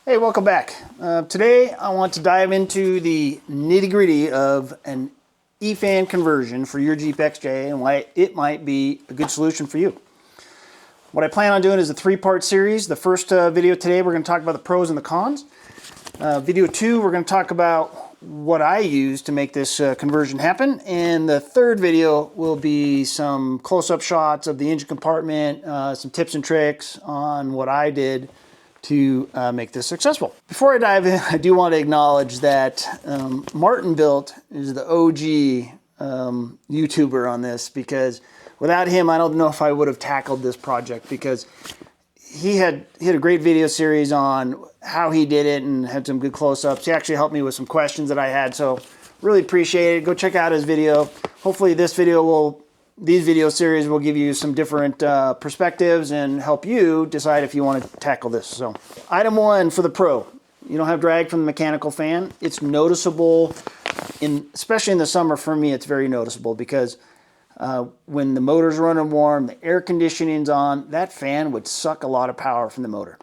Hey, welcome back. Today I want to dive into the nitty-gritty of an eFan conversion for your jeepxj and why it might be a good solution for you. What I plan on doing is a three-part series. The first video today we're going to talk about the pros and the cons. Video 2 we're going to talk about what I use to make this conversion happen, and the third video will be some close-up shots of the engine compartment, some tips and tricks on what I did to make this successful. Before I dive in, I do want to acknowledge that Martin Built is the OG YouTuber on this, because without him, I don't know if I would have tackled this project, because he had a great video series on how he did it and had some good close-ups. He actually helped me with some questions that I had, so really appreciate it. Go check out his video. Hopefully these video series will give you some different perspectives and help you decide if you want to tackle this. So, item 1 for the pro. You don't have drag from the mechanical fan. It's noticeable, especially in the summer. For me, it's very noticeable because when the motor's running warm, the air conditioning's on, that fan would suck a lot of power from the motor.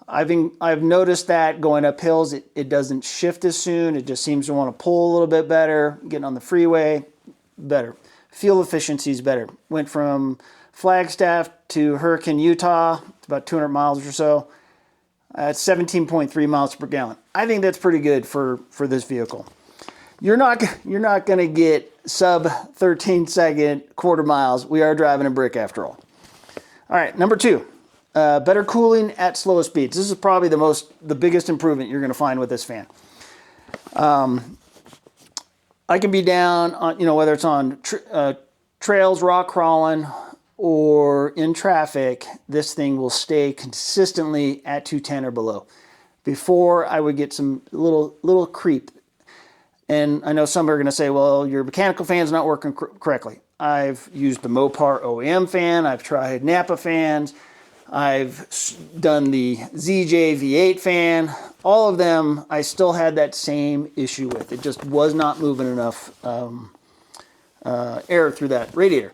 I've noticed that going up hills, it doesn't shift as soon. It just seems to want to pull a little bit better. Getting on the freeway, better. Fuel efficiency is better. Went from Flagstaff to Hurricane, Utah. It's about 200 miles or so. At 17.3 miles per gallon. I think that's pretty good for this vehicle. You're not going to get sub 13-second quarter miles. We are driving a brick after all. All right, number 2. Better cooling at slow speeds. This is probably the biggest improvement you're going to find with this fan. I can be down on, whether it's on trails, rock crawling, or in traffic, this thing will stay consistently at 210 or below. Before, I would get some little creep. And I know some are going to say, well, your mechanical fan's not working correctly. I've used the Mopar OEM fan. I've tried Napa fans. I've done the ZJ V8 fan. All of them, I still had that same issue with. It just was not moving enough air through that radiator.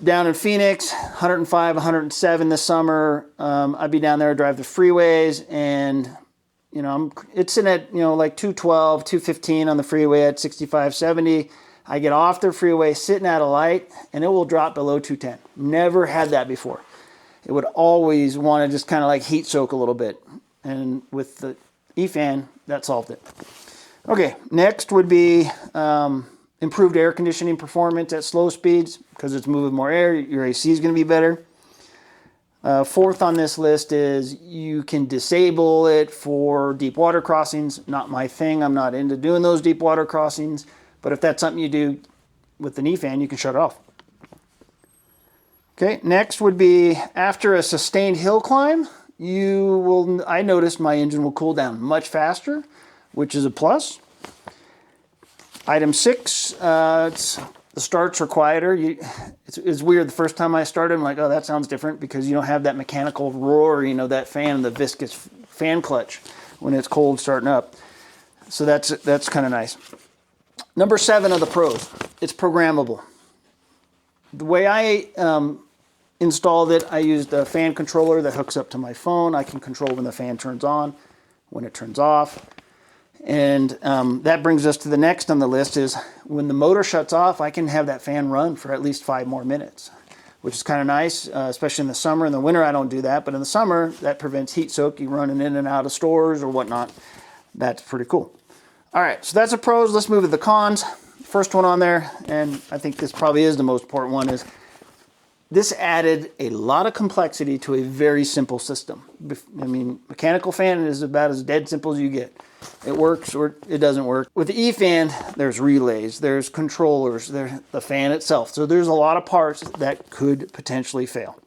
Down in Phoenix, 105, 107 this summer. I'd be down there, drive the freeways, and it's sitting at like 212, 215 on the freeway at 65, 70. I get off the freeway, sitting at a light, and it will drop below 210. Never had that before. It would always want to just kind of like heat soak a little bit. And with the eFan, that solved it. Okay, next would be improved air conditioning performance at slow speeds, because it's moving more air. Your AC is going to be better. Fourth on this list is you can disable it for deep water crossings. Not my thing. I'm not into doing those deep water crossings. But if that's something you do with an eFan, you can shut it off. Okay, next would be after a sustained hill climb, I noticed my engine will cool down much faster, which is a plus. Item 6, the starts are quieter. It's weird. The first time I started, I'm like, oh, that sounds different, because you don't have that mechanical roar, that fan, the viscous fan clutch when it's cold starting up. So that's kind of nice. Number 7 of the pros, it's programmable. The way I installed it, I used a fan controller that hooks up to my phone. I can control when the fan turns on, when it turns off. And that brings us to the next on the list is when the motor shuts off, I can have that fan run for at least 5 more minutes, which is kind of nice, especially in the summer. In the winter, I don't do that. But in the summer, that prevents heat soak. You running in and out of stores or whatnot. That's pretty cool. All right, so that's the pros. Let's move to the cons. First one on there, and I think this probably is the most important one, is this added a lot of complexity to a very simple system. I mean, mechanical fan is about as dead simple as you get. It works or it doesn't work. With the eFan, there's relays, there's controllers, there's the fan itself. So there's a lot of parts that could potentially fail.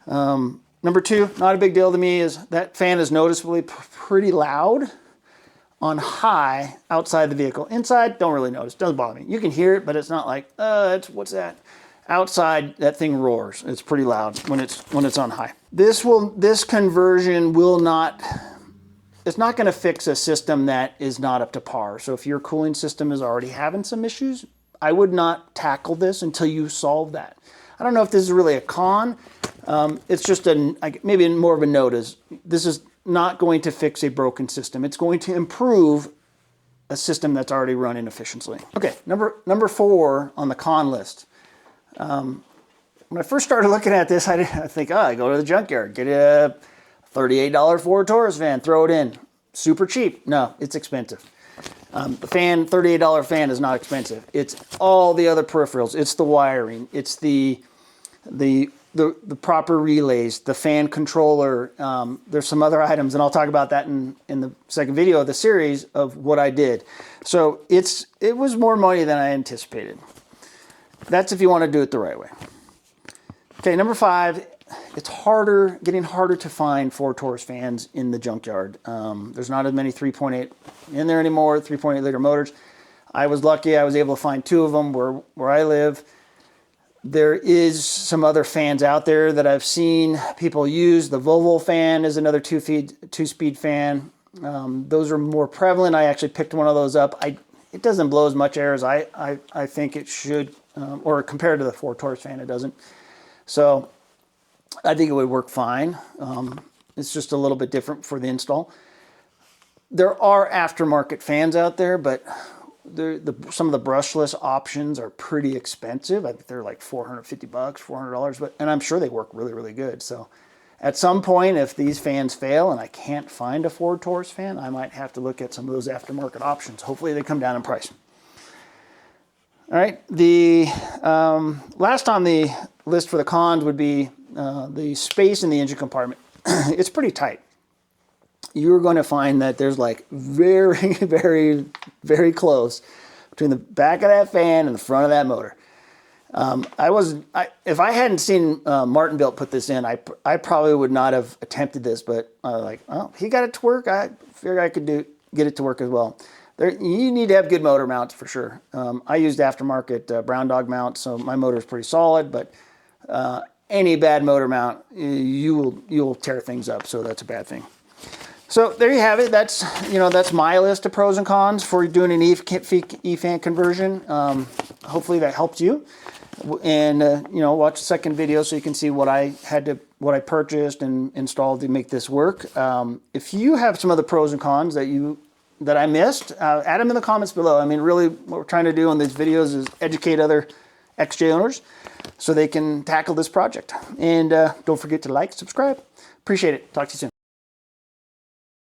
Number 2, not a big deal to me, is that fan is noticeably pretty loud on high outside the vehicle. Inside, don't really notice. Doesn't bother me. You can hear it, but it's not like, what's that? Outside, that thing roars. It's pretty loud when it's on high. This conversion will not. It's not going to fix a system that is not up to par. So if your cooling system is already having some issues, I would not tackle this until you solve that. I don't know if this is really a con. It's just maybe more of a note. Is this is not going to fix a broken system. It's going to improve a system that's already running efficiently. Okay, number 4 on the con list. When I first started looking at this, I think, oh, I go to the junkyard, get a $38 Ford Taurus fan, throw it in. Super cheap. No, it's expensive. The fan, $38 fan is not expensive. It's all the other peripherals. It's the wiring. It's the proper relays, the fan controller. There's some other items, and I'll talk about that in the second video of the series of what I did. So it was more money than I anticipated. That's if you want to do it the right way. Okay, number 5, it's getting harder to find Ford Taurus fans in the junkyard. There's not as many 3.8 in there anymore, 3.8 liter motors. I was lucky, I was able to find 2 of them where I live. There is some other fans out there that I've seen people use. The Volvo fan is another 2-speed fan. Those are more prevalent. I actually picked one of those up. It doesn't blow as much air as I think it should, or compared to the Ford Taurus fan, it doesn't. So I think it would work fine. It's just a little bit different for the install. There are aftermarket fans out there, but some of the brushless options are pretty expensive. I think they're like $450, $400, and I'm sure they work really, really good. So at some point, if these fans fail and I can't find a Ford Taurus fan, I might have to look at some of those aftermarket options. Hopefully they come down in price. All right, the last on the list for the cons would be the space in the engine compartment. It's pretty tight. You're going to find that there's like very, very, very close between the back of that fan and the front of that motor. If I hadn't seen Martinbilt put this in, I probably would not have attempted this, but like, oh, he got it to work. I figured I could get it to work as well. You need to have good motor mounts for sure. I used aftermarket Brown Dog mounts, so my motor is pretty solid, but any bad motor mount, you'll tear things up, so that's a bad thing. So there you have it. That's my list of pros and cons for doing an eFan conversion. Hopefully that helped you. And watch the second video so you can see what I purchased and installed to make this work. If you have some other pros and cons that I missed, add them in the comments below. I mean, really, what we're trying to do on these videos is educate other XJ owners so they can tackle this project. And don't forget to like, subscribe. Appreciate it. Talk to you soon.